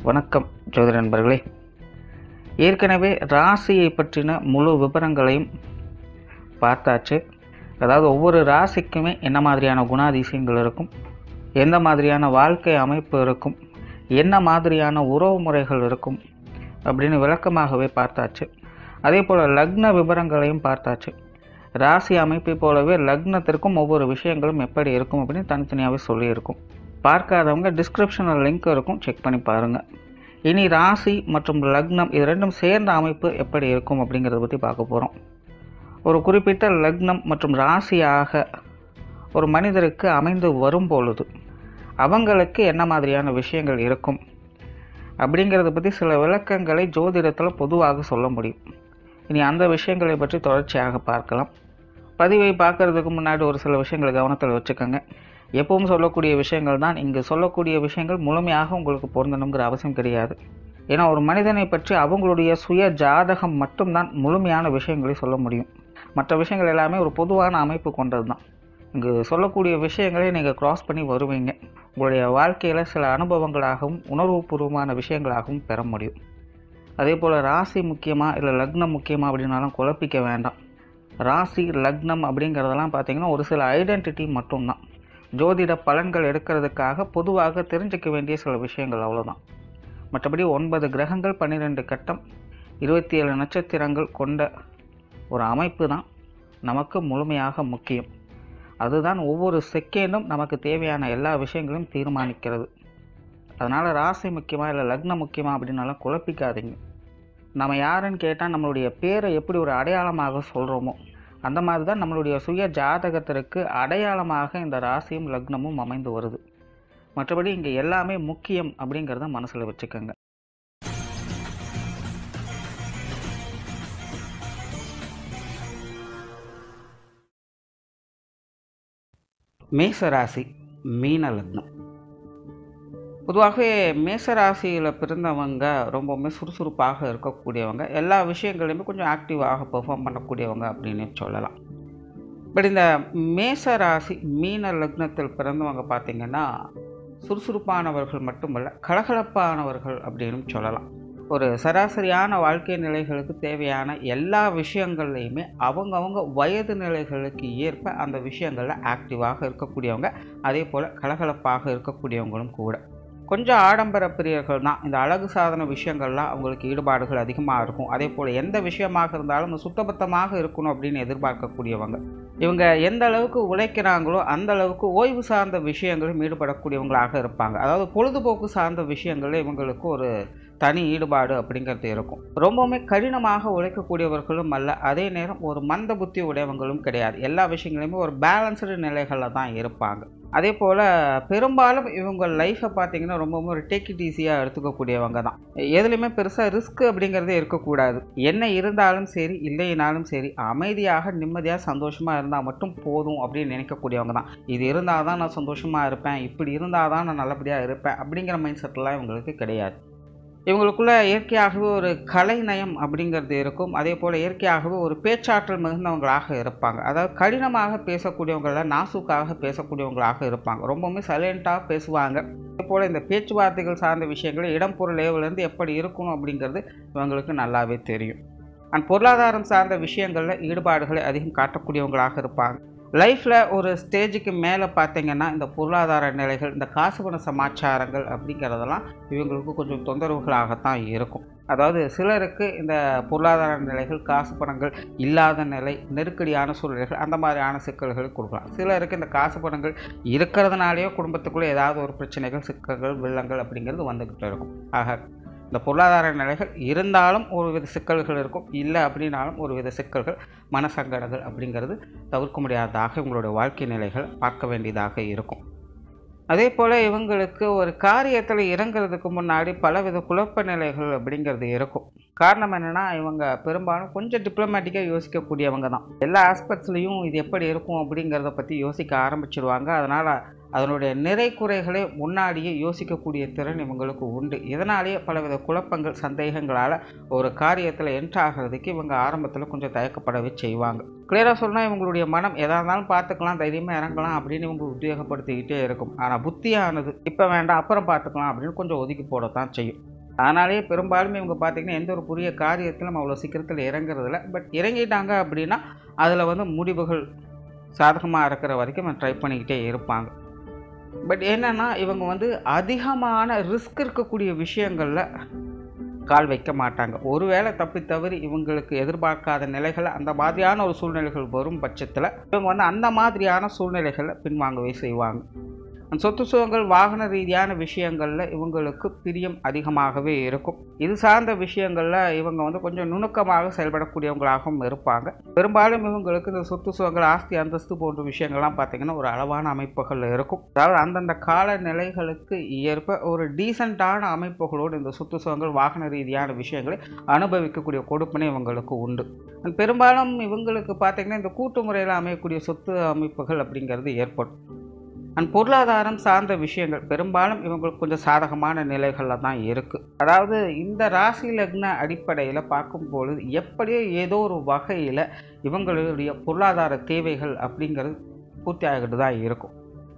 வணக்கம் ஜோதிட நண்பர்களே. ஏற்கனவே ராசியை பற்றின முழு விவரங்களையும் பார்த்தாச்சு. அதாவது ஒவ்வொரு ராசிக்குமே என்ன மாதிரியான குணாதிசயங்கள் இருக்கும், எந்த மாதிரியான வாழ்க்கை அமைப்பு இருக்கும், என்ன மாதிரியான உறவு முறைகள் இருக்கும் அப்படின்னு விளக்கமாகவே பார்த்தாச்சு. அதே போல் லக்ன விவரங்களையும் பார்த்தாச்சு. ராசி அமைப்பை போலவே லக்னத்திற்கும் ஒவ்வொரு விஷயங்களும் எப்படி இருக்கும் அப்படின்னு தனித்தனியாகவே சொல்லியிருக்கும். பார்க்காதவங்க டிஸ்கிரிப்ஷனில் லிங்க் இருக்கும், செக் பண்ணி பாருங்கள். இனி ராசி மற்றும் லக்னம் இது ரெண்டும் சேர்ந்த அமைப்பு எப்படி இருக்கும் அப்படிங்கிறத பற்றி பார்க்க போகிறோம். ஒரு குறிப்பிட்ட லக்னம் மற்றும் ராசியாக ஒரு மனிதருக்கு அமைந்து வரும் பொழுது அவங்களுக்கு என்ன மாதிரியான விஷயங்கள் இருக்கும் அப்படிங்கிறத பற்றி சில விளக்கங்களை ஜோதிடத்தில் பொதுவாக சொல்ல முடியும். இனி அந்த விஷயங்களை பற்றி தொடர்ச்சியாக பார்க்கலாம். பதிவை பார்க்குறதுக்கு முன்னாடி ஒரு சில விஷயங்களை கவனத்தில் வச்சுக்கோங்க. எப்பவும் சொல்லக்கூடிய விஷயங்கள் தான் இங்கு சொல்லக்கூடிய விஷயங்கள் முழுமையாக உங்களுக்கு பொருந்தணுங்கிற அவசியம் கிடையாது. ஏன்னா ஒரு மனிதனை பற்றி அவங்களுடைய சுய ஜாதகம் மட்டும்தான் முழுமையான விஷயங்களை சொல்ல முடியும். மற்ற விஷயங்கள் எல்லாமே ஒரு பொதுவான அமைப்பு கொண்டது தான். இங்கு சொல்லக்கூடிய விஷயங்களை நீங்கள் கிராஸ் பண்ணி வருவீங்க. உங்களுடைய வாழ்க்கையில் சில அனுபவங்களாகவும் உணர்வுபூர்வமான விஷயங்களாகவும் பெற முடியும். அதே போல் ராசி முக்கியமாக இல்லை லக்னம் முக்கியமாக அப்படின்னாலும் குழப்பிக்க வேண்டாம். ராசி லக்னம் அப்படிங்கிறதெல்லாம் பார்த்திங்கன்னா ஒரு சில ஐடென்டிட்டி மட்டும்தான். ஜோதிட பலன்கள் எடுக்கிறதுக்காக பொதுவாக தெரிஞ்சிக்க வேண்டிய சில விஷயங்கள் அவ்வளோதான். மற்றபடி 9 கிரகங்கள் 12 கட்டம் 27 நட்சத்திரங்கள் கொண்ட ஒரு அமைப்பு தான் நமக்கு முழுமையாக முக்கியம். அதுதான் ஒவ்வொரு செகண்டும் நமக்கு தேவையான எல்லா விஷயங்களையும் தீர்மானிக்கிறது. அதனால் ராசி முக்கியமாக இல்லை லக்னம் முக்கியமாக அப்படின்னாலும் குழப்பிக்காதீங்க. நம்ம யாருன்னு கேட்டால் நம்மளுடைய பேரை எப்படி ஒரு அடையாளமாக சொல்கிறோமோ அந்த மாதிரி தான் நம்மளுடைய சுய ஜாதகத்திற்கு அடையாளமாக இந்த ராசியும் லக்னமும் அமைந்து வருது. மற்றபடி இங்கே எல்லாமே முக்கியம் அப்படிங்கிறத மனசில் வச்சுக்கோங்க. மேசராசி மீன லக்னம். பொதுவாகவே மேசராசியில் பிறந்தவங்க ரொம்பவுமே சுறுசுறுப்பாக இருக்கக்கூடியவங்க, எல்லா விஷயங்களையுமே கொஞ்சம் ஆக்டிவாக பெர்ஃபார்ம் பண்ணக்கூடியவங்க அப்படின்னு சொல்லலாம். பட் இந்த மேசராசி மீன லக்னத்தில் பிறந்தவங்க பார்த்திங்கன்னா சுறுசுறுப்பானவர்கள் மட்டுமல்ல, கலகலப்பானவர்கள் அப்படின்னு சொல்லலாம். ஒரு சராசரியான வாழ்க்கை நிலைகளுக்கு தேவையான எல்லா விஷயங்கள்லையுமே அவங்கவுங்க வயது நிலைகளுக்கு ஏற்ப அந்த விஷயங்களில் ஆக்டிவாக இருக்கக்கூடியவங்க, அதே போல் கலகலப்பாக இருக்கக்கூடியவங்களும் கூட. கொஞ்சம் ஆடம்பர பிரியர்கள் தான். இந்த அழகு சாதன விஷயங்கள்லாம் அவங்களுக்கு ஈடுபாடுகள் அதிகமாக இருக்கும். அதே போல் எந்த விஷயமாக இருந்தாலும் சுத்தபத்தமாக இருக்கணும் அப்படின்னு எதிர்பார்க்கக்கூடியவங்க. இவங்க எந்த அளவுக்கு உழைக்கிறாங்களோ அந்த அளவுக்கு ஓய்வு சார்ந்த விஷயங்களும் ஈடுபடக்கூடியவங்களாக இருப்பாங்க. அதாவது பொழுதுபோக்கு சார்ந்த விஷயங்களில் இவங்களுக்கு ஒரு தனி ஈடுபாடு அப்படிங்கிறது இருக்கும். ரொம்பவுமே கடினமாக உழைக்கக்கூடியவர்களும் அல்ல, அதே நேரம் ஒரு மந்த புத்தி உடையவங்களும் கிடையாது. எல்லா விஷயங்களையுமே ஒரு பேலன்ஸ்டு நிலைகளில் தான் இருப்பாங்க. அதே போல் பெரும்பாலும் இவங்க லைஃப்பை பார்த்திங்கன்னா ரொம்பவும் ஒரு டேக் இட் ஈஸியாக எடுத்துக்கக்கூடியவங்க தான். எதுலேயுமே பெருசாக ரிஸ்க் அப்படிங்கிறதே இருக்கக்கூடாது. என்ன இருந்தாலும் சரி இல்லைனாலும் சரி அமைதியாக நிம்மதியாக சந்தோஷமாக இருந்தால் மட்டும் போதும் அப்படின்னு நினைக்கக்கூடியவங்க தான். இது இருந்தால் தான் நான் சந்தோஷமாக இருப்பேன், இப்படி இருந்தால் தான் நான் நல்லபடியாக இருப்பேன் அப்படிங்கிற மைண்ட் செட்டெலாம் இவங்களுக்கு கிடையாது. இவங்களுக்குள்ள இயற்கையாகவே ஒரு கலைநயம் அப்படிங்கிறது இருக்கும். அதே போல் இயற்கையாகவே ஒரு பேச்சாற்றல் மிகுந்தவங்களாக இருப்பாங்க. அதாவது கடினமாக பேசக்கூடியவங்கள நாசுக்காக பேசக்கூடியவங்களாக இருப்பாங்க. ரொம்பவுமே சைலண்ட்டாக பேசுவாங்க. அதே போல் இந்த பேச்சுவார்த்தைகள் சார்ந்த விஷயங்கள் இடம் பொருள் லேவலேருந்து எப்படி இருக்கணும் அப்படிங்கிறது இவங்களுக்கு நல்லாவே தெரியும். அண்ட் பொருளாதாரம் சார்ந்த விஷயங்களில் ஈடுபாடுகளை அதிகம் காட்டக்கூடியவங்களாக இருப்பாங்க. லைஃப்பில் ஒரு ஸ்டேஜுக்கு மேலே பார்த்திங்கன்னா இந்த பொருளாதார நிலைகள், இந்த காசு பண சமாச்சாரங்கள் அப்படிங்கிறதெல்லாம் இவங்களுக்கு கொஞ்சம் தொந்தரவுகளாகத்தான் இருக்கும். அதாவது சிலருக்கு இந்த பொருளாதார நிலைகள், காசு பணங்கள் இல்லாத நிலை, நெருக்கடியான சூழ்நிலைகள் அந்த மாதிரியான சிக்கல்களை கொடுக்கலாம். சிலருக்கு இந்த காசு பணங்கள் இருக்கிறதுனாலேயோ குடும்பத்துக்குள்ளே ஏதாவது ஒரு பிரச்சனைகள், சிக்கல்கள், வெள்ளங்கள் அப்படிங்கிறது வந்துக்கிட்டு இருக்கும். ஆக இந்த பொருளாதார நிலைகள் இருந்தாலும் ஒரு வித சிக்கல்கள் இருக்கும், இல்லை அப்படின்னாலும் ஒரு வித சிக்கல்கள், மனசங்கடங்கள் அப்படிங்கிறது தவிர்க்க முடியாததாக இவங்களுடைய வாழ்க்கை நிலைகள் பார்க்க வேண்டியதாக இருக்கும். அதே போல் இவங்களுக்கு ஒரு காரியத்தில் இறங்குறதுக்கு முன்னாடி பலவித குழப்ப நிலைகள் அப்படிங்கிறது இருக்கும். காரணம் என்னென்னா இவங்க பெரும்பாலும் கொஞ்சம் டிப்ளமேட்டிக்காக யோசிக்கக்கூடியவங்க தான். எல்லா ஆஸ்பெக்ட்ஸ்லேயும் இது எப்படி இருக்கும் அப்படிங்கிறத பற்றி யோசிக்க ஆரம்பிச்சிடுவாங்க. அதனால் அதனுடைய நிறை குறைகளை முன்னாடியே யோசிக்கக்கூடிய திறன் இவங்களுக்கு உண்டு. இதனாலேயே பலவித குழப்பங்கள் சந்தேகங்களால் ஒரு காரியத்தில் என்ட்ராகிறதுக்கு இவங்க ஆரம்பத்தில் கொஞ்சம் தயக்கப்படவே செய்வாங்க. கிளியராக சொன்னால் இவங்களுடைய மனம் எதாக இருந்தாலும் பார்த்துக்கலாம், தைரியமாக இறங்கலாம் அப்படின்னு இவங்க உத்வேகப்படுத்திக்கிட்டே இருக்கும். ஆனால் புத்தியானது இப்போ வேண்டாம் அப்புறம் பார்த்துக்கலாம் அப்படின்னு கொஞ்சம் ஒதுக்கி போடத்தான் செய்யும். அதனாலேயே பெரும்பாலும் இவங்க பார்த்திங்கன்னா எந்த ஒரு புதிய காரியத்திலும் அவ்வளோ சீக்கிரத்தில் இறங்குறதில்ல. பட் இறங்கிட்டாங்க அப்படின்னா அதில் முடிவுகள் சாதகமாக இருக்கிற வரைக்கும் ட்ரை பண்ணிக்கிட்டே இருப்பாங்க. பட் என்னென்னா இவங்க அதிகமான ரிஸ்க் இருக்கக்கூடிய விஷயங்களில் கால் வைக்க மாட்டாங்க. ஒருவேளை தப்பி தவறி இவங்களுக்கு எதிர்பார்க்காத நிலைகள் அந்த மாதிரியான ஒரு சூழ்நிலைகள் வரும் பட்சத்தில் இவங்க அந்த மாதிரியான சூழ்நிலைகளை பின்வாங்கவே செய்வாங்க. சொத்து சுகங்கள் வாகன ரீதியான விஷயங்களில் இவங்களுக்கு பிரியம் அதிகமாகவே இருக்கும். இது சார்ந்த விஷயங்களில் இவங்க கொஞ்சம் நுணுக்கமாக செயல்படக்கூடியவங்களாகவும் இருப்பாங்க. பெரும்பாலும் இவங்களுக்கு இந்த சொத்து சுகங்கள் ஆஸ்தி அந்தஸ்து போன்ற விஷயங்கள்லாம் பார்த்திங்கன்னா ஒரு அளவான அமைப்புகள் இருக்கும். அதாவது அந்தந்த கால நிலைகளுக்கு ஏற்ப ஒரு டீசெண்டான அமைப்புகளோடு இந்த சொத்து சுகங்கள் வாகன ரீதியான விஷயங்களை அனுபவிக்கக்கூடிய கொடுப்பினை இவங்களுக்கு உண்டு. பெரும்பாலும் இவங்களுக்கு பார்த்திங்கன்னா இந்த கூட்டு முறையில் அமையக்கூடிய சொத்து அமைப்புகள் அப்படிங்கிறது ஏற்படும். பொருளாதாரம் சார்ந்த விஷயங்கள் பெரும்பாலும் இவங்களுக்கு கொஞ்சம் சாதகமான நிலைகளில் தான் இருக்குது. அதாவது இந்த ராசி லக்ன அடிப்படையில் பார்க்கும்பொழுது எப்படியோ ஏதோ ஒரு வகையில் இவங்களுடைய பொருளாதார தேவைகள் அப்படிங்கிறது பூர்த்தி ஆகிட்டு தான் இருக்கும்.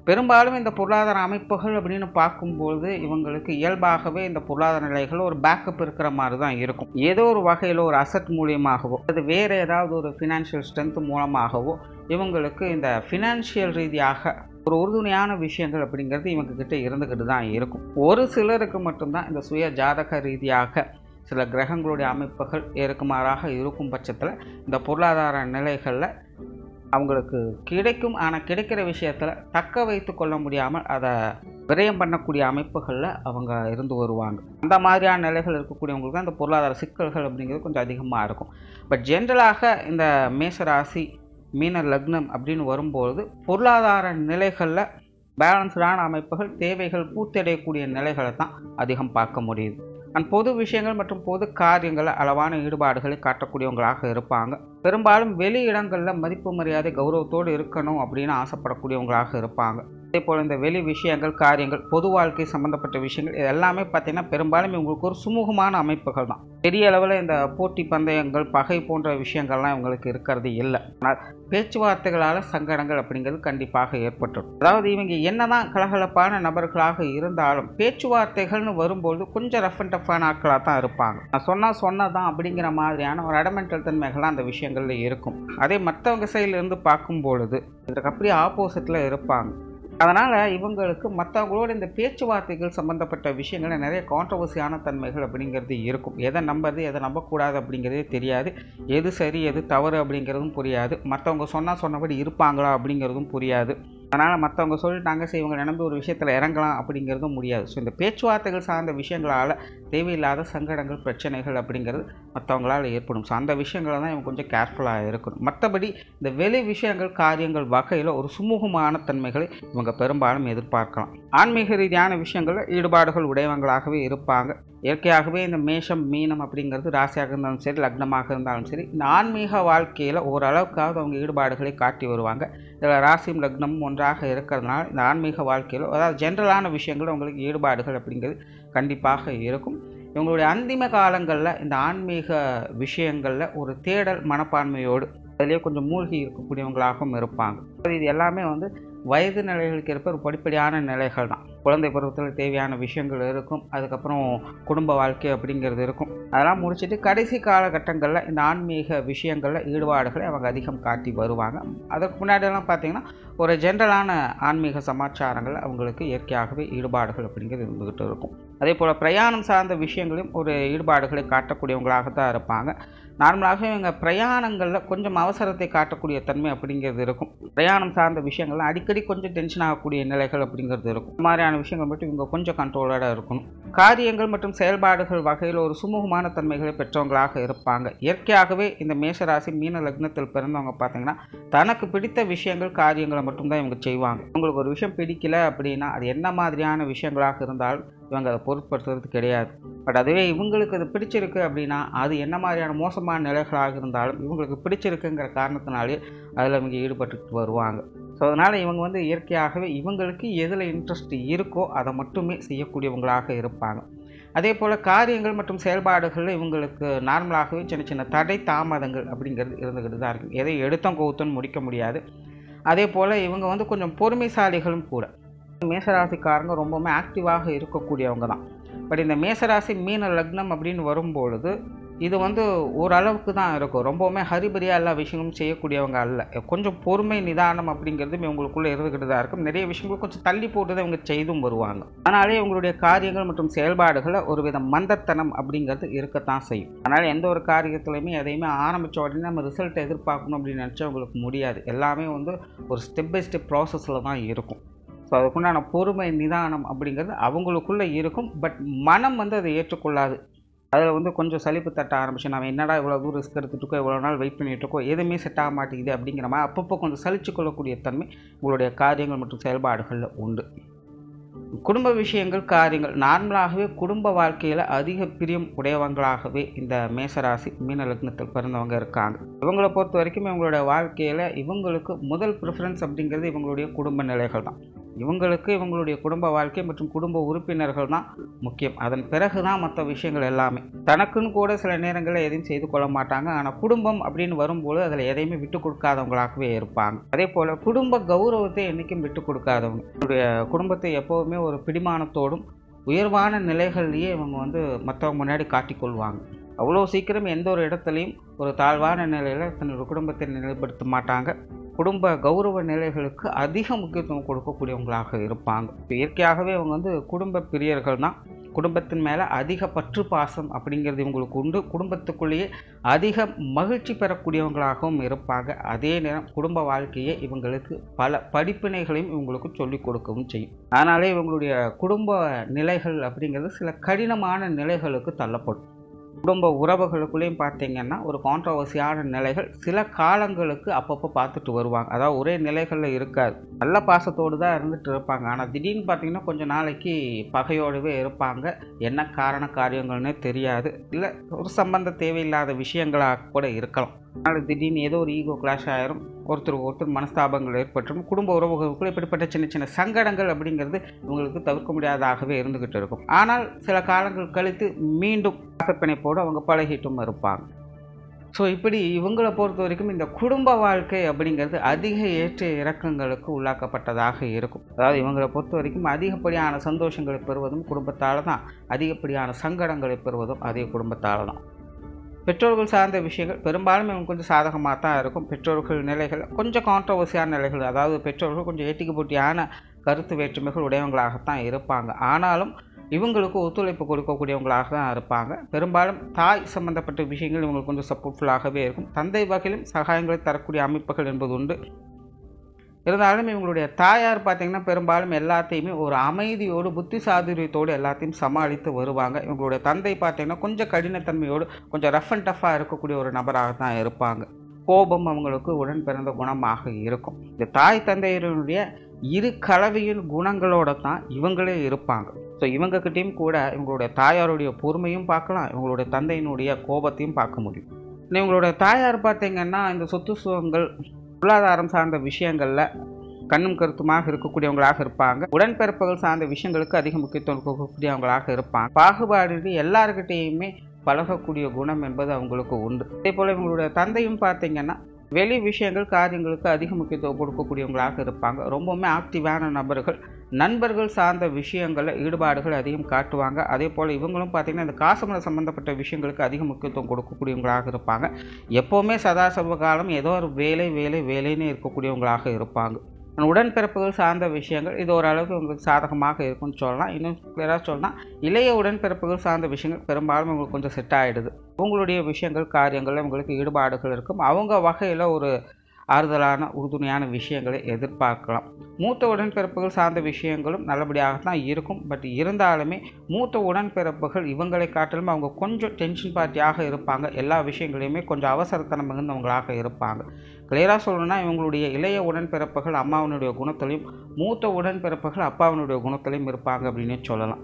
பெரும்பாலும் இந்த பொருளாதார அமைப்புகள் அப்படின்னு பார்க்கும்பொழுது இவங்களுக்கு இயல்பாகவே இந்த பொருளாதார நிலைகள் ஒரு பேக்கப் இருக்கிற மாதிரி தான் இருக்கும். ஏதோ ஒரு வகையில் ஒரு அசட் மூலியமாகவோ அது வேறு ஏதாவது ஒரு ஃபினான்ஷியல் ஸ்ட்ரென்த் மூலமாகவோ இவங்களுக்கு இந்த ஃபினான்ஷியல் ரீதியாக ஒரு உறுதுணையான விஷயங்கள் அப்படிங்கிறது இவங்கக்கிட்ட இருந்துக்கிட்டு தான் இருக்கும். ஒரு சிலருக்கு மட்டும்தான் இந்த சுய ஜாதக ரீதியாக சில கிரகங்களுடைய அமைப்புகள் ஏற்குமாறாக இருக்கும் பட்சத்தில் இந்த பொருளாதார நிலைகளில் அவங்களுக்கு கிடைக்கும். ஆனால் கிடைக்கிற விஷயத்தில் தக்க வைத்து கொள்ள முடியாமல் அதை விரயம் பண்ணக்கூடிய அமைப்புகளில் அவங்க இருந்து வருவாங்க. அந்த மாதிரியான நிலைகள் இருக்கக்கூடியவங்களுக்கு தான் இந்த பொருளாதார சிக்கல்கள் அப்படிங்கிறது கொஞ்சம் அதிகமாக இருக்கும். பட் ஜென்ரலாக இந்த மேசராசி மீன லக்னம் அப்படின்னு வரும்பொழுது பொருளாதார நிலைகளில் பேலன்ஸ்டான அமைப்புகள் தேவைகள் பூர்த்தியடையக்கூடிய நிலைகளை தான் அதிகம் பார்க்க முடியுது. பொது விஷயங்கள் மற்றும் பொது காரியங்களில் அளவான ஈடுபாடுகளை காட்டக்கூடியவங்களாக இருப்பாங்க. பெரும்பாலும் வெளி இடங்களில் மதிப்பு மரியாதை கௌரவத்தோடு இருக்கணும் அப்படின்னு ஆசைப்படக்கூடியவங்களாக இருப்பாங்க. அதே போல் இந்த வெளி விஷயங்கள் காரியங்கள் பொது வாழ்க்கை சம்மந்தப்பட்ட விஷயங்கள் இது எல்லாமே பார்த்திங்கன்னா பெரும்பாலும் இவங்களுக்கு ஒரு சுமூகமான அமைப்புகள் தான். பெரிய அளவில் இந்த போட்டி பந்தயங்கள் பகை போன்ற விஷயங்கள்லாம் இவங்களுக்கு இருக்கிறது இல்லை. ஆனால் பேச்சுவார்த்தைகளால் சங்கடங்கள் அப்படிங்கிறது கண்டிப்பாக ஏற்பட்டுடும். அதாவது இவங்க என்னதான் கலகலப்பான நபர்களாக இருந்தாலும் பேச்சுவார்த்தைகள்னு வரும்போது கொஞ்சம் ரஃப் அண்ட் டஃப்பான ஆட்களாக தான் இருப்பாங்க. நான் சொன்னதான் அப்படிங்கிற மாதிரியான ஒரு அடமெண்டல் தன்மைகள்லாம் அந்த விஷயங்களில் இருக்கும். அதே மற்றவங்க சைட்லேருந்து பார்க்கும்பொழுது இதுக்கு அப்படியே ஆப்போசிட்டில் இருப்பாங்க. அதனால் இவங்களுக்கு மற்றவங்களோட இந்த பேச்சுவார்த்தைகள் சம்மந்தப்பட்ட விஷயங்கள் நிறைய கான்ட்ரவர்சியான தன்மைகள் அப்படிங்கிறது இருக்கும். எதை நம்புறது எதை நம்பக்கூடாது அப்படிங்கிறதே தெரியாது. எது சரி எது தவறு அப்படிங்கிறதும் புரியாது. மற்றவங்க சொன்னபடி இருப்பாங்களா அப்படிங்கிறதும் புரியாது. அதனால் மற்றவங்க சொல்லிட்டாங்க சரி இவங்க நம்பி ஒரு விஷயத்தில் இறங்கலாம் அப்படிங்கிறதும் முடியாது. ஸோ இந்த பேச்சுவார்த்தைகள் சார்ந்த விஷயங்களால் தேவையில்லாத சங்கடங்கள் பிரச்சனைகள் அப்படிங்கிறது மற்றவங்களால் ஏற்படும். ஸோ அந்த விஷயங்களை தான் இவங்க கொஞ்சம் கேர்ஃபுல்லாக இருக்கணும். மற்றபடி இந்த வெளி விஷயங்கள் காரியங்கள் வகையில் ஒரு சுமூகமான தன்மைகளை இவங்க பெரும்பாலும் எதிர்பார்க்கலாம். ஆன்மீக ரீதியான விஷயங்களில் ஈடுபாடுகள் உடையவங்களாகவே இருப்பாங்க. இயற்கையாகவே இந்த மேஷம் மீனம் அப்படிங்கிறது ராசியாக இருந்தாலும் சரி லக்னமாக இருந்தாலும் சரி இந்த ஆன்மீக வாழ்க்கையில் ஓரளவுக்காவது அவங்க ஈடுபாடுகளை காட்டி வருவாங்க. இதில் ராசியும் லக்னமும் ஒன்றாக இருக்கிறதுனால இந்த ஆன்மீக வாழ்க்கையில் அதாவது ஜென்ரலான விஷயங்கள் அவங்களுக்கு ஈடுபாடுகள் அப்படிங்கிறது கண்டிப்பாக இருக்கும். இவங்களுடைய அந்திம காலங்களில் இந்த ஆன்மீக விஷயங்களில் ஒரு தேடல் மனப்பான்மையோடு அதிலேயே கொஞ்சம் மூழ்கி இருக்கக்கூடியவங்களாகவும் இருப்பாங்க. இது எல்லாமே வயது நிலைகளுக்கு ஏற்ப ஒரு படிப்படியான நிலைகள் தான். குழந்தை பருவத்தில் தேவையான விஷயங்கள் இருக்கும். அதுக்கப்புறம் குடும்ப வாழ்க்கை அப்படிங்கிறது இருக்கும். அதெல்லாம் முடிச்சுட்டு கடைசி காலகட்டங்களில் இந்த ஆன்மீக விஷயங்களில் ஈடுபாடுகளை அவங்க அதிகம் காட்டி வருவாங்க. அதுக்கு முன்னாடியெல்லாம் பார்த்திங்கன்னா ஒரு ஜென்ரலான ஆன்மீக சமாச்சாரங்கள் அவங்களுக்கு இயற்கையாகவே ஈடுபாடுகள் அப்படிங்கிறது இருந்துக்கிட்டு இருக்கும். அதே போல் பிரயாணம் சார்ந்த விஷயங்களையும் ஒரு ஈடுபாடுகளை காட்டக்கூடியவங்களாக தான் இருப்பாங்க. நார்மலாகவே இவங்க பிரயாணங்களில் கொஞ்சம் அவசரத்தை காட்டக்கூடிய தன்மை அப்படிங்கிறது இருக்கும். பிரயாணம் சார்ந்த விஷயங்கள்லாம் அடிக்கடி கொஞ்சம் டென்ஷன் ஆகக்கூடிய நிலைகள் அப்படிங்கிறது இருக்கும். இந்த மாதிரியான விஷயங்கள் மட்டும் இவங்க கொஞ்சம் கண்ட்ரோலடாக இருக்கணும். காரியங்கள் மற்றும் செயல்பாடுகள் வகையில் ஒரு சுமூகமான தன்மைகளை பெற்றவங்களாக இருப்பாங்க. இயற்கையாகவே இந்த மேஷராசி மீன லக்னத்தில் பிறந்தவங்க பார்த்திங்கன்னா தனக்கு பிடித்த விஷயங்கள் காரியங்களை மட்டும்தான் இவங்க செய்வாங்க. உங்களுக்கு ஒரு விஷயம் பிடிக்கல அப்படின்னா அது என்ன மாதிரியான விஷயங்களாக இருந்தாலும் இவங்க அதை பொருட்படுத்துறது கிடையாது. பட் அதுவே இவங்களுக்கு அது பிடிச்சிருக்கு அப்படின்னா அது என்ன மாதிரியான மோசமான நிலைகளாக இருந்தாலும் இவங்களுக்கு பிடிச்சிருக்குங்கிற காரணத்தினாலே அதில் இவங்க ஈடுபட்டு வருவாங்க. ஸோ அதனால் இவங்க வந்து இயற்கையாகவே இவங்களுக்கு எதில் இன்ட்ரெஸ்ட் இருக்கோ அதை மட்டுமே செய்யக்கூடியவங்களாக இருப்பாங்க. அதே போல் காரியங்கள் மற்றும் செயல்பாடுகளில் இவங்களுக்கு நார்மலாகவே சின்ன சின்ன தடை தாமதங்கள் அப்படிங்கிறது இருந்துக்கிட்டு தான் இருக்கும். எதை எடுத்தோம் கவுத்தோன்னு முடிக்க முடியாது. அதே போல் இவங்க வந்து கொஞ்சம் பொறுமைசாலிகளும் கூட. மேசராசிக்காரங்க ரொம்பவுமே ஆக்டிவாக இருக்கக்கூடியவங்க தான். பட் இந்த மேசராசி மீன லக்னம் அப்படின்னு வரும்பொழுது இது வந்து ஓரளவுக்கு தான் இருக்கும். ரொம்பவுமே ஹரிபரியாக எல்லா விஷயங்களும் செய்யக்கூடியவங்க அல்ல. கொஞ்சம் பொறுமை நிதானம் அப்படிங்கிறதும் இவங்களுக்குள்ளே இருந்துக்கிட்டு தான் இருக்கும். நிறைய விஷயங்கள் கொஞ்சம் தள்ளி போட்டு தான் இவங்க செய்தும் வருவாங்க. அதனாலே இவங்களுடைய காரியங்கள் மற்றும் செயல்பாடுகளில் ஒரு வித மந்தத்தனம் அப்படிங்கிறது இருக்கத்தான் செய்யும். அதனால் எந்த ஒரு காரியத்துலையுமே எதையுமே ஆரம்பித்த உடனே நம்ம ரிசல்ட்டை எதிர்பார்க்கணும் அப்படின்னு நினச்சா உங்களுக்கு முடியாது. எல்லாமே வந்து ஒரு ஸ்டெப் பை ஸ்டெப் ப்ராசஸில் தான் இருக்கும். ஸோ அதுக்குண்டான பொறுமை நிதானம் அப்படிங்கிறது அவங்களுக்குள்ளே இருக்கும். பட் மனம் வந்து அதை ஏற்றுக்கொள்ளாது. அதில் வந்து கொஞ்சம் சலிப்பு தட்ட ஆரம்பிச்சு, நம்ம என்னடா இவ்வளோ தூரம் ரிஸ்க் எடுத்துகிட்டு இவ்வளோ நாள் வெயிட் பண்ணிகிட்ருக்கோம், எதுவுமே செட் ஆக மாட்டேங்குது அப்படிங்கிற மாதிரி அப்பப்போ கொஞ்சம் சலிச்சு கொள்ளக்கூடிய தன்மை உங்களுடைய காரியங்கள் மற்றும் செயல்பாடுகளில் உண்டு. குடும்ப விஷயங்கள் காரியங்கள் நார்மலாகவே குடும்ப வாழ்க்கையில் அதிக பிரியம் உடையவங்களாகவே இந்த மேசராசி மீன லக்னத்தில் பிறந்தவங்க இருக்காங்க. இவங்களை பொறுத்த வரைக்கும் இவங்களுடைய வாழ்க்கையில் இவங்களுக்கு முதல் ப்ரிஃபரன்ஸ் அப்படிங்கிறது இவங்களுடைய குடும்ப நிலைகள் தான். இவங்களுக்கு இவங்களுடைய குடும்ப வாழ்க்கை மற்றும் குடும்ப உறுப்பினர்கள் தான் முக்கியம். அதன் பிறகு தான் மற்ற விஷயங்கள் எல்லாமே. தனக்குன்னு கூட சில நேரங்களில் எதையும் செய்து கொள்ள மாட்டாங்க. ஆனால் குடும்பம் அப்படின்னு வரும்போது அதில் எதையுமே விட்டு கொடுக்காதவங்களாகவே இருப்பாங்க. அதே போல் குடும்ப கௌரவத்தை என்றைக்கும் விட்டு கொடுக்காதவங்க. இவங்களுடைய குடும்பத்தை எப்போவுமே ஒரு பிடிமானத்தோடும் உயர்வான நிலைகள்லேயே இவங்க வந்து மற்றவங்க முன்னாடி காட்டிக்கொள்வாங்க. அவ்வளோ சீக்கிரம் எந்த ஒரு இடத்துலையும் ஒரு தாழ்வான நிலையில் தன்னோட குடும்பத்தை நிலைப்படுத்த மாட்டாங்க. குடும்ப கௌரவ நிலைகளுக்கு அதிக முக்கியத்துவம் கொடுக்கக்கூடியவங்களாக இருப்பாங்க. இயற்கையாகவே அவங்க வந்து குடும்ப பிரியர்கள் தான். குடும்பத்தின் மேலே அதிக பற்று பாசம் அப்படிங்கிறது இவங்களுக்கு உண்டு. குடும்பத்துக்குள்ளேயே அதிக மகிழ்ச்சி பெறக்கூடியவங்களாகவும் இருப்பாங்க. அதே நேரம் குடும்ப வாழ்க்கையே இவங்களுக்கு பல படிப்பினைகளையும் இவங்களுக்கு சொல்லிக் கொடுக்கவும் செய்யும். அதனாலே இவங்களுடைய குடும்ப நிலைகள் அப்படிங்கிறது சில கடினமான நிலைகளுக்கு தள்ளப்படும். குடும்ப உறவுகளுக்குள்ளேயும் பார்த்தீங்கன்னா ஒரு கான்ட்ரவர்சியான நிலைகள் சில காலங்களுக்கு அப்பப்போ பார்த்துட்டு வருவாங்க. அதாவது ஒரே நிலைகளில் இருக்காது. நல்ல பாசத்தோடு தான் இருந்துட்டு இருப்பாங்க. ஆனால் திடீர்னு பார்த்தீங்கன்னா கொஞ்சம் நாளைக்கு பகையோடவே இருப்பாங்க. என்ன காரண காரியங்கள்னே தெரியாது. இல்லை ஒரு சம்பந்த தேவையில்லாத விஷயங்களாக கூட இருக்கலாம். அதனால் திடீர்னு ஏதோ ஒரு ஈகோ கிளாஷ் ஆயிரும். ஒருத்தருக்கு ஒருத்தர் மனஸ்தாபங்கள் ஏற்பட்டுரும். குடும்ப உறவுகளுக்குள்ள இப்படிப்பட்ட சின்ன சின்ன சங்கடங்கள் அப்படிங்கிறது இவங்களுக்கு தவிர்க்க முடியாததாகவே இருந்துக்கிட்டு இருக்கும். ஆனால் சில காலங்கள் கழித்து மீண்டும் பிணைப்போடு அவங்க பழகிட்டும் இருப்பாங்க. ஸோ இப்படி இவங்களை பொறுத்த வரைக்கும் இந்த குடும்ப வாழ்க்கை அப்படிங்கிறது அதிக ஏற்ற இறக்கங்களுக்கு உள்ளாக்கப்பட்டதாக இருக்கும். அதாவது இவங்களை பொறுத்த வரைக்கும் அதிகப்படியான சந்தோஷங்களை பெறுவதும் குடும்பத்தால் தான், அதிகப்படியான சங்கடங்களை பெறுவதும் அதே குடும்பத்தால் தான். பெற்றோர்கள் சார்ந்த விஷயங்கள் பெரும்பாலும் இவங்க கொஞ்சம் சாதகமாக தான் இருக்கும். பெற்றோர்கள் நிலைகள் கொஞ்சம் கான்ட்ரவர்சியான நிலைகள், அதாவது பெற்றோர்கள் கொஞ்சம் ஏட்டிக்கு போட்டியான கருத்து வேற்றுமைகள் உடையவங்களாகத்தான் இருப்பாங்க. ஆனாலும் இவங்களுக்கு ஒத்துழைப்பு கொடுக்கக்கூடியவங்களாக தான் இருப்பாங்க. பெரும்பாலும் தாய் சம்பந்தப்பட்ட விஷயங்கள் இவங்களுக்கு கொஞ்சம் சப்போர்ட்ஃபுல்லாகவே இருக்கும். தந்தை வகையிலும் சகாயங்களை தரக்கூடிய அமைப்புகள் என்பது உண்டு. இருந்தாலும் இவங்களுடைய தாயார் பார்த்திங்கன்னா பெரும்பாலும் எல்லாத்தையுமே ஒரு அமைதியோடு புத்தி சாதுரியத்தோடு எல்லாத்தையும் சமாளித்து வருவாங்க. இவங்களுடைய தந்தை பார்த்திங்கன்னா கொஞ்சம் கடினத்தன்மையோடு கொஞ்சம் ரஃப் அண்ட் டஃப்பாக இருக்கக்கூடிய ஒரு நபராக தான் இருப்பாங்க. கோபம் அவங்களுக்கு உடன் பிறந்த குணமாக இருக்கும். இந்த தாய் தந்தையருடைய இரு கலவையின் குணங்களோட தான் இவங்களே இருப்பாங்க. ஸோ இவங்கக்கிட்டையும் கூட இவங்களுடைய தாயாருடைய பொறுமையும் பார்க்கலாம், இவங்களுடைய தந்தையினுடைய கோபத்தையும் பார்க்க முடியும். இவங்களுடைய தாயார் பார்த்திங்கன்னா இந்த சொத்து சுகங்கள் பொருளாதாரம் சார்ந்த விஷயங்களில் கண்ணும் கருத்துமாக இருக்கக்கூடியவங்களாக இருப்பாங்க. உடன்பிறப்புகள் சார்ந்த விஷயங்களுக்கு அதிக முக்கியத்துவம் கொடுக்கக்கூடியவங்களாக இருப்பாங்க. பாகுபாடு எல்லாருக்கிட்டேயுமே பழகக்கூடிய குணம் என்பது அவங்களுக்கு உண்டு. அதே போல் இவங்களுடைய தந்தையும் பார்த்திங்கன்னா வெளி விஷயங்கள் காரியங்களுக்கு அதிக முக்கியத்துவம் கொடுக்கக்கூடியவங்களாக இருப்பாங்க. ரொம்பவுமே ஆக்டிவான நபர்கள். நண்பர்கள் சார்ந்த விஷயங்களில் ஈடுபாடுகள் அதிகம் காட்டுவாங்க. அதே போல் இவங்களும் பார்த்திங்கன்னா இந்த காசுமலை சம்மந்தப்பட்ட விஷயங்களுக்கு அதிக முக்கியத்துவம் கொடுக்கக்கூடியவங்களாக இருப்பாங்க. எப்போவுமே சதாசர்வ காலம் ஏதோ ஒரு வேலைன்னு இருக்கக்கூடியவங்களாக இருப்பாங்க. உடன்பிறப்புகள் சார்ந்த விஷயங்கள் இது ஓரளவுக்கு உங்களுக்கு சாதகமாக இருக்குன்னு சொல்லலாம். இன்னும் கிளியராக சொல்லலாம், இளைய உடன்பிறப்புகள் சார்ந்த விஷயங்கள் பெரும்பாலும் உங்களுக்கு கொஞ்சம் செட் ஆகிடுது. உங்களுடைய விஷயங்கள் காரியங்களில் உங்களுக்கு ஈடுபாடுகள் இருக்கும். அவங்க வகையில் ஒரு ஆறுதலான உறுதுணையான விஷயங்களை எதிர்பார்க்கலாம். மூத்த உடன்பிறப்புகள் சார்ந்த விஷயங்களும் நல்லபடியாகத்தான் இருக்கும். பட் இருந்தாலுமே மூத்த உடன்பிறப்புகள் இவங்களை காட்டிலும் அவங்க கொஞ்சம் டென்ஷன் பார்ட்டியாக இருப்பாங்க. எல்லா விஷயங்களையுமே கொஞ்சம் அவசரத்தனம் மிகுந்தவங்களாக இருப்பாங்க. கிளியராக சொல்லணும்னா இவங்களுடைய இளைய உடன்பிறப்புகள் அம்மாவனுடைய குணத்திலையும் மூத்த உடன்பிறப்புகள் அப்பாவனுடைய குணத்திலையும் இருப்பாங்க அப்படின்னு சொல்லலாம்.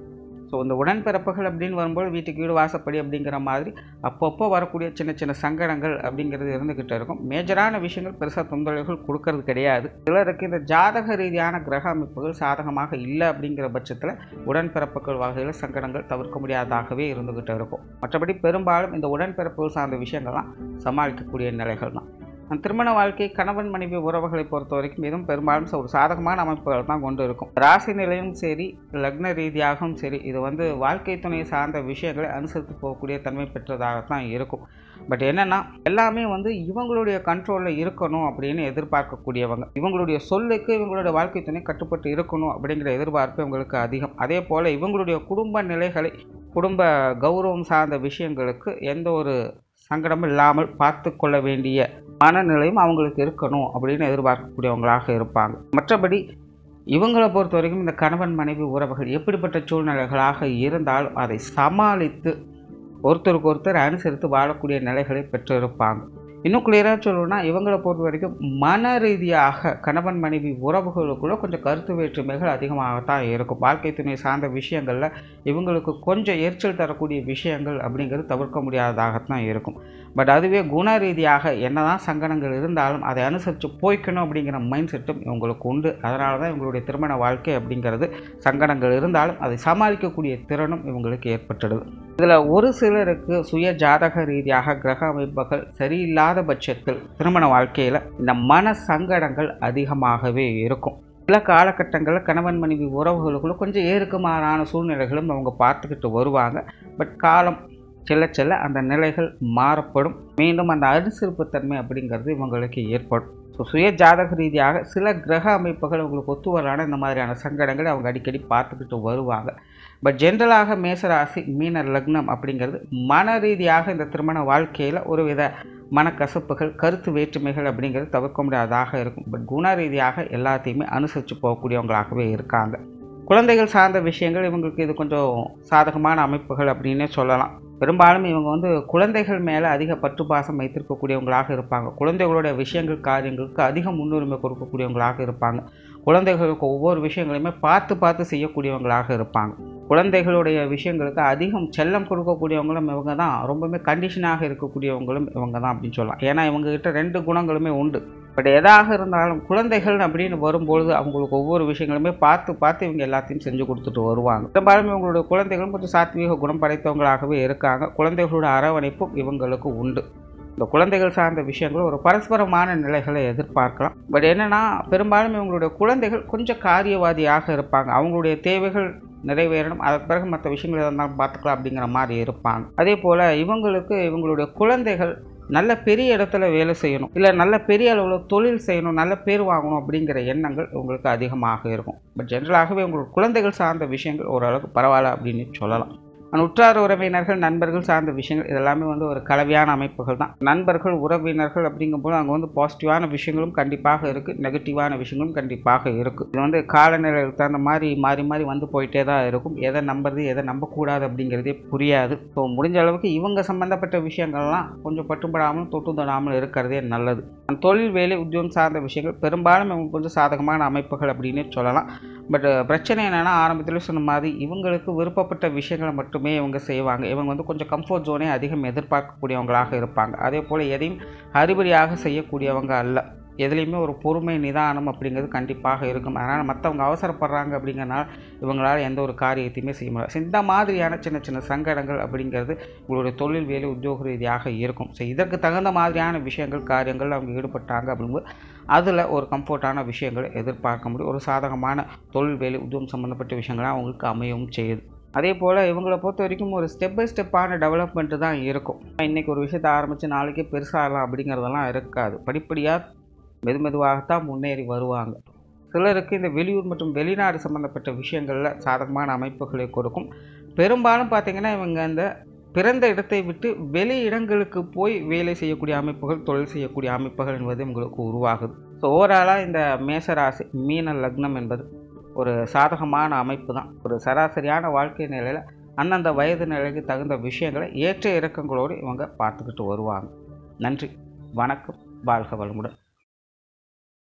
ஸோ இந்த உடன்பிறப்புகள் அப்படின்னு வரும்போது வீட்டுக்கு வீடு வாசப்படி அப்படிங்கிற மாதிரி அப்பப்போ வரக்கூடிய சின்ன சின்ன சங்கடங்கள் அப்படிங்கிறது இருந்துக்கிட்டே இருக்கும். மேஜரான விஷயங்கள் பெருசாக தொந்தரவுகள் கொடுக்கறது கிடையாது. சிலருக்கு இந்த ஜாதக ரீதியான கிரக அமைப்புகள் சாதகமாக இல்லை அப்படிங்கிற பட்சத்தில் உடன்பிறப்புகள் வகையில் சங்கடங்கள் தவிர்க்க முடியாதாகவே இருந்துக்கிட்டே இருக்கும். மற்றபடி பெரும்பாலும் இந்த உடன்பிறப்புகள் சார்ந்த விஷயங்கள்லாம் சமாளிக்கக்கூடிய நிலைகள் தான். திருமண வாழ்க்கை, கணவன் மனைவி உறவுகளை பொறுத்த வரைக்கும் இதுவும் பெரும்பாலும் ஒரு சாதகமான அமைப்புகள் தான் கொண்டு இருக்கும். ராசி நிலையும் சரி, லக்ன ரீதியாகவும் சரி, இது வாழ்க்கை துணை சார்ந்த விஷயங்களை அனுசரித்து போகக்கூடிய தன்மை பெற்றதாகத்தான் இருக்கும். பட் என்னென்னா எல்லாமே இவங்களுடைய கண்ட்ரோலில் இருக்கணும் அப்படின்னு எதிர்பார்க்கக்கூடியவங்க. இவங்களுடைய சொல்லுக்கு இவங்களுடைய வாழ்க்கை துணை கட்டுப்பட்டு இருக்கணும் அப்படிங்கிற எதிர்பார்ப்பு இவங்களுக்கு அதிகம். அதே போல் இவங்களுடைய குடும்ப நிலைகளை, குடும்ப கௌரவம் சார்ந்த விஷயங்களுக்கு எந்த ஒரு சங்கடமும் இல்லாமல் பார்த்து கொள்ள வேண்டிய மனநிலையும் அவங்களுக்கு இருக்கணும் அப்படின்னு எதிர்பார்க்கக்கூடியவங்களாக இருப்பாங்க. மற்றபடி இவங்களை பொறுத்த வரைக்கும் இந்த கணவன் மனைவி உறவுகள் எப்படிப்பட்ட சூழ்நிலைகளாக இருந்தாலும் அதை சமாளித்து ஒருத்தருக்கு ஒருத்தர் அனுசரித்து வாழக்கூடிய நிலைகளை பெற்றிருப்பாங்க. இன்னும் கிளியராக சொல்லணும்னா இவங்களை பொறுத்த வரைக்கும் மன ரீதியாக கணவன் மனைவி உறவுகளுக்குள்ள கொஞ்சம் கருத்து வேற்றுமைகள் அதிகமாகத்தான் இருக்கும். வாழ்க்கை துணை சார்ந்த விஷயங்களில் இவங்களுக்கு கொஞ்சம் எரிச்சல் தரக்கூடிய விஷயங்கள் அப்படிங்கிறது தவிர்க்க முடியாததாகத்தான் இருக்கும். பட் அதுவே குண ரீதியாக என்னதான் சங்கடங்கள் இருந்தாலும் அதை அனுசரித்து போய்க்கணும் அப்படிங்கிற மைண்ட் செட்டும் இவங்களுக்கு உண்டு. அதனால தான் இவங்களுடைய திருமண வாழ்க்கை அப்படிங்கிறது சங்கடங்கள் இருந்தாலும் அதை சமாளிக்கக்கூடிய திறனும் இவங்களுக்கு ஏற்பட்டுடுது. இதில் ஒரு சிலருக்கு சுய ஜாதக ரீதியாக கிரக அமைப்புகள் சரியில்லாத பட்சத்தில் திருமண வாழ்க்கையில் இந்த மன சங்கடங்கள் அதிகமாகவே இருக்கும். சில காலகட்டங்களில் கணவன் மனைவி உறவுகளுக்குள்ள கொஞ்சம் ஏறுக்குமாறான சூழ்நிலைகளும் அவங்க பார்த்துக்கிட்டு வருவாங்க. பட் காலம் செல்ல செல்ல அந்த நிலைகள் மாறப்படும். மீண்டும் அந்த அனுசரிப்புத்தன்மை அப்படிங்கிறது இவங்களுக்கு ஏற்படும். ஸோ சுய ஜாதக ரீதியாக சில கிரக அமைப்புகள் உங்களுக்கு ஒத்து வரான இந்த மாதிரியான சங்கடங்களை அவங்க அடிக்கடி பார்த்துக்கிட்டு வருவாங்க. பட் ஜென்ரலாக மேசராசி மீன லக்னம் அப்படிங்கிறது மன ரீதியாக இந்த திருமண வாழ்க்கையில் ஒரு வித மனக்கசப்புகள், கருத்து வேற்றுமைகள் அப்படிங்கிறது தவிர்க்க முடியாததாக இருக்கும். பட் குண ரீதியாக எல்லாத்தையுமே அனுசரித்து போகக்கூடியவங்களாகவே இருக்காங்க. குழந்தைகள் சார்ந்த விஷயங்கள் இவங்களுக்கு இது கொஞ்சம் சாதகமான அமைப்புகள் அப்படின்னே சொல்லலாம். பெரும்பாலும் இவங்க குழந்தைகள் மேலே அதிக பற்றுப்பாசம் வைத்திருக்கக்கூடியவங்களாக இருப்பாங்க. குழந்தைகளுடைய விஷயங்கள், காரியங்களுக்கு அதிக முன்னுரிமை கொடுக்கக்கூடியவங்களாக இருப்பாங்க. குழந்தைகளுக்கு ஒவ்வொரு விஷயங்களையுமே பார்த்து செய்யக்கூடியவங்களாக இருப்பாங்க. குழந்தைகளுடைய விஷயங்களுக்கு அதிகம் செல்லம் கொடுக்கக்கூடியவங்களும் இவங்க தான். ரொம்பவுமே கண்டிஷனாக இருக்கக்கூடியவங்களும் இவங்க தான் அப்படின்னு சொல்லலாம். ஏன்னா இவங்ககிட்ட 2 குணங்களுமே உண்டு. பட் எதாக இருந்தாலும் குழந்தைகள் அப்படின்னு வரும்பொழுது அவங்களுக்கு ஒவ்வொரு விஷயங்களுமே பார்த்து இவங்க எல்லாத்தையும் செஞ்சு கொடுத்துட்டு வருவாங்க. பெரும்பாலும் இவங்களுடைய குழந்தைகளும் கொஞ்சம் சாத்வீக குணம் படைத்தவங்களாகவே இருக்காங்க. குழந்தைகளோட அரவணைப்பும் இவங்களுக்கு உண்டு. இந்த குழந்தைகள் சார்ந்த விஷயங்கள் ஒரு பரஸ்பரமான நிலைகளை எதிர்பார்க்கலாம். பட் என்னென்னா பெரும்பாலும் இவங்களுடைய குழந்தைகள் கொஞ்சம் காரியவாதியாக இருப்பாங்க. அவங்களுடைய தேவைகள் நிறைவேறணும், அதற்கு பிறகு மற்ற விஷயங்கள் இருந்தாலும் பார்த்துக்கலாம் அப்படிங்கிற மாதிரி இருப்பாங்க. அதே போல் இவங்களுடைய குழந்தைகள் நல்ல பெரிய இடத்துல வேலை செய்யணும், இல்லை நல்ல பெரிய அளவில் தொழில் செய்யணும், நல்ல பேர் வாங்கணும் அப்படிங்கிற எண்ணங்கள் உங்களுக்கு அதிகமாக இருக்கும். பட் ஜென்ரலாகவே உங்களோட குழந்தைகள் சார்ந்த விஷயங்கள் ஓரளவுக்கு பரவாயில்ல அப்படின்னு சொல்லலாம். உற்றார் உறவினர்கள், நண்பர்கள் சார்ந்த விஷயங்கள் இதெல்லாமே ஒரு கலவையான அமைப்புகள் தான். நண்பர்கள், உறவினர்கள் அப்படிங்கும்போது அங்கே பாசிட்டிவான விஷயங்களும் கண்டிப்பாக இருக்குது, நெகட்டிவான விஷயங்களும் கண்டிப்பாக இருக்குது. இது காலநிலைக்கு தகுந்த மாதிரி மாறி போயிட்டே தான் இருக்கும். எதை நம்புறது, எதை நம்பக்கூடாது அப்படிங்கிறதே புரியாது. ஸோ முடிஞ்ச அளவுக்கு இவங்க சம்மந்தப்பட்ட விஷயங்கள்லாம் கொஞ்சம் பட்டுப்படாமல் தொடாமல் இருக்கிறதே நல்லது. தொழில், வேலை, உத்தியோகம் சார்ந்த விஷயங்கள் பெரும்பாலும் இவங்க கொஞ்சம் சாதகமான அமைப்புகள் அப்படின்னே சொல்லலாம். பட் பிரச்சனை என்னென்னா ஆரம்பத்தில் சொன்ன மாதிரி இவங்களுக்கு விருப்பப்பட்ட விஷயங்களை மட்டுமே இவங்க செய்வாங்க. இவங்க கொஞ்சம் கம்ஃபர்ட் ஜோனே அதிகம் எதிர்பார்க்கக்கூடியவங்களாக இருப்பாங்க. அதே போல் எதையும் ஹரிபரியாக செய்யக்கூடியவங்க அல்ல. எதுலேயுமே ஒரு பொறுமை, நிதானம் அப்படிங்கிறது கண்டிப்பாக இருக்கும். அதனால் மற்றவங்க அவசரப்படுறாங்க அப்படிங்கிறனால இவங்களால் எந்த ஒரு காரியத்தையுமே செய்ய முடியாது. இந்த மாதிரியான சின்ன சங்கடங்கள் அப்படிங்கிறது உங்களுடைய தொழில், வேலை, உத்தியோக ரீதியாக இருக்கும். ஸோ இதற்கு தகுந்த மாதிரியான விஷயங்கள், காரியங்கள் அவங்க ஈடுபட்டாங்க அப்படிங்கும்போது அதில் ஒரு கம்ஃபர்ட்டான விஷயங்களை எதிர்பார்க்க முடியும். ஒரு சாதகமான தொழில், வேலை, உத்தியோகம் சம்மந்தப்பட்ட விஷயங்களாக அவங்களுக்கு அமையவும் செய்யுது. அதே போல் இவங்களை பொறுத்த வரைக்கும் ஒரு ஸ்டெப் பை ஸ்டெப்பான டெவலப்மெண்ட்டு தான் இருக்கும். இன்றைக்கி ஒரு விஷயத்தை ஆரம்பித்து நாளைக்கே பெருசாகலாம் அப்படிங்கிறதெல்லாம் இருக்காது. படிப்படியாக மெதுவாகத்தான் முன்னேறி வருவாங்க. சிலருக்கு இந்த வெளியூர் மற்றும் வெளிநாடு சம்மந்தப்பட்ட விஷயங்களில் சாதகமான அமைப்புகளை கொடுக்கும். பெரும்பாலும் பார்த்திங்கன்னா இவங்க அந்த பிறந்த இடத்தை விட்டு வெளி இடங்களுக்கு போய் வேலை செய்யக்கூடிய அமைப்புகள், தொழில் செய்யக்கூடிய அமைப்புகள் என்பது உங்களுக்கு உருவாகுது. ஸோ ஓவராலாக இந்த மேசராசி மீன லக்னம் என்பது ஒரு சாதகமான அமைப்பு தான். ஒரு சராசரியான வாழ்க்கை நிலையில் அந்தந்த வயது நிலைக்கு தகுந்த விஷயங்களை ஏற்ற இறக்கங்களோடு இவங்க பார்த்துக்கிட்டு வருவாங்க. நன்றி, வணக்கம், வாழ்க வளமுடன்.